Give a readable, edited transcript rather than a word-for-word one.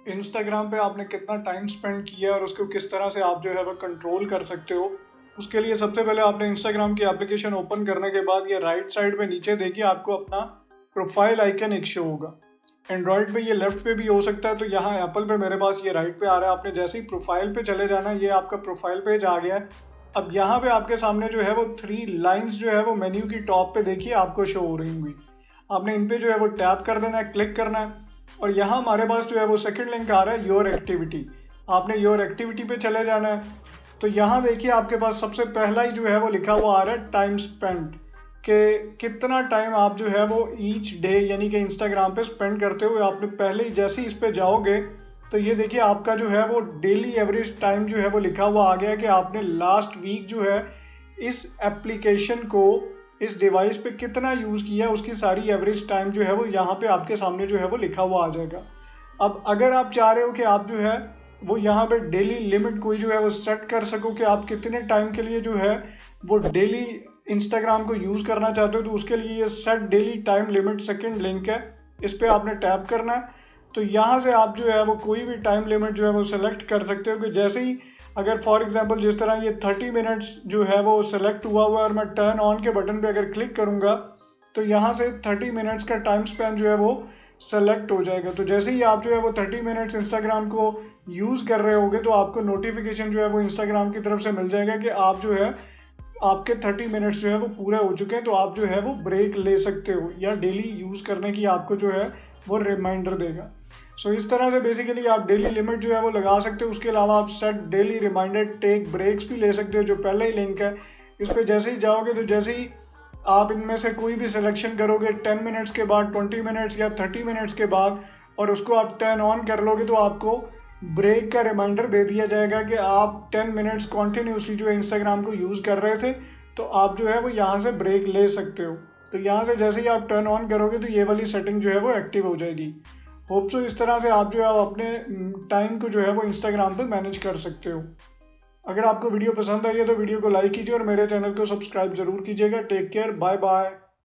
Instagram पे आपने कितना टाइम स्पेंड किया और उसको किस तरह से आप जो है वो कंट्रोल कर सकते हो। उसके लिए सबसे पहले आपने इंस्टाग्राम की एप्लीकेशन ओपन करने के बाद ये राइट साइड पे नीचे देखिए आपको अपना प्रोफाइल आइकन एक शो होगा। एंड्रॉयड पे ये लेफ्ट पे भी हो सकता है, तो यहाँ एप्पल पे मेरे पास ये राइट पे आ रहा है। आपने जैसे ही प्रोफाइल पे चले जाना, ये आपका प्रोफाइल पेज आ गया है। अब यहाँ पे आपके सामने जो है वो 3 लाइंस जो है वो मेन्यू की टॉप पे देखिए आपको शो हो रही होंगी। आपने इन पे जो है वो टैप कर देना है, क्लिक करना है और यहाँ हमारे पास जो है वो सेकंड लिंक आ रहा है योर एक्टिविटी। आपने योर एक्टिविटी पे चले जाना है। तो यहाँ देखिए आपके पास सबसे पहला ही जो है वो लिखा हुआ आ रहा है टाइम स्पेंड, कि कितना टाइम आप जो है वो ईच डे यानी कि इंस्टाग्राम पे स्पेंड करते हुए। आपने पहले ही जैसे ही इस पे जाओगे तो ये देखिए आपका जो है वो डेली एवरेज टाइम जो है वो लिखा हुआ आ गया कि आपने लास्ट वीक जो है इस एप्लीकेशन को इस डिवाइस पे कितना यूज़ किया, उसकी सारी एवरेज टाइम जो है वो यहाँ पे आपके सामने जो है वो लिखा हुआ आ जाएगा। अब अगर आप चाह रहे हो कि आप जो है वो यहाँ पे डेली लिमिट कोई जो है वो सेट कर सको कि आप कितने टाइम के लिए जो है वो डेली इंस्टाग्राम को यूज़ करना चाहते हो, तो उसके लिए ये set daily time limit second link है, इस पर आपने टैप करना है। तो यहाँ से आप जो है वो कोई भी टाइम लिमिट जो है वो सेलेक्ट कर सकते हो कि जैसे ही अगर फॉर एग्जांपल जिस तरह ये 30 मिनट्स जो है वो सेलेक्ट हुआ हुआ है और मैं टर्न ऑन के बटन पे अगर क्लिक करूँगा तो यहाँ से 30 मिनट्स का टाइम स्पैन जो है वो सेलेक्ट हो जाएगा। तो जैसे ही आप जो है वो 30 मिनट्स इंस्टाग्राम को यूज़ कर रहे होगे तो आपको नोटिफिकेशन जो है वो इंस्टाग्राम की तरफ से मिल जाएगा कि आप जो है आपके 30 मिनट्स जो है वो पूरे हो चुके हैं, तो आप जो है वो ब्रेक ले सकते हो या डेली यूज़ करने की आपको जो है वो रिमाइंडर देगा। सो इस तरह से बेसिकली आप डेली लिमिट जो है वो लगा सकते हो। उसके अलावा आप set daily reminder take breaks भी ले सकते हो, जो पहले ही लिंक है इस पर जैसे ही जाओगे तो जैसे ही आप इनमें से कोई भी सिलेक्शन करोगे 10 मिनट्स के बाद, 20 मिनट्स या 30 मिनट्स के बाद, और उसको आप टर्न ऑन कर लोगे तो आपको ब्रेक का रिमाइंडर दे दिया जाएगा कि आप 10 मिनट्स कॉन्टीन्यूसली जो है इंस्टाग्राम को यूज़ कर रहे थे, तो आप जो है वो यहाँ से ब्रेक ले सकते हो। तो यहाँ से जैसे ही आप टर्न ऑन करोगे तो ये वाली सेटिंग जो है वो एक्टिव हो जाएगी। होप सो इस तरह से आप जो है अपने टाइम को जो है वो इंस्टाग्राम पे मैनेज कर सकते हो। अगर आपको वीडियो पसंद आई है तो वीडियो को लाइक कीजिए और मेरे चैनल को सब्सक्राइब जरूर कीजिएगा। Take care, bye bye.